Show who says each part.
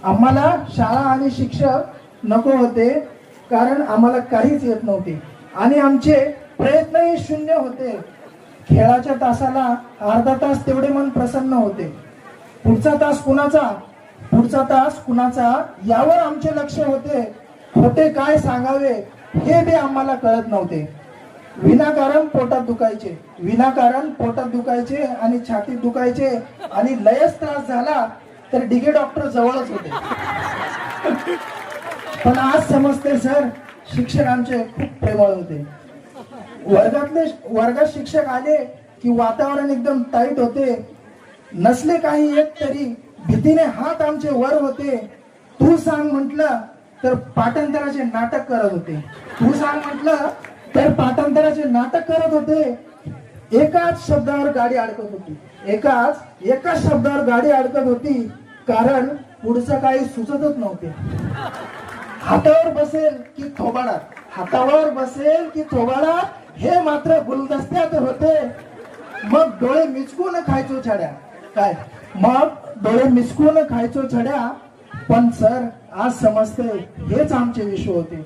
Speaker 1: आम्हाला शाळा आणि शिक्षक नको होते, कारण आम्हाला काहीच येत नव्हते आणि आमचे प्रयत्नही शून्य होते. खेळाच्या तासाला अर्धा तास तेवढे मन प्रसन्न होते. पुढचा तास कुणाचा यावर आमचे लक्ष होते. खोटे काय सांगावे हे बी आम्हाला कळत नव्हते. विनाकारण पोटात दुखायचे आणि छातीत दुखायचे आणि लयच त्रास झाला तर डिगे डॉक्टर जवळच होते. पण आज समजते सर, शिक्षक आमचे खूप प्रेमळ होते. वर्गात शिक्षक आले की वातावरण एकदम टाईट होते. नसले काही एक तरी भीतीने हात आमचे वर होते. तू सांग म्हटलं तर पाठांतराचे नाटक करत होते. एकाच शब्दावर गाडी अडकत होती. कारण पुढचं काही सुचतच नव्हते. हातावर बसेल की थोबाडात हे मात्र गुलदस्त्यात होते. मग डोळे मिचकून खायचो छड्या. पण सर आज समजते हेच आमचे विश्व होते.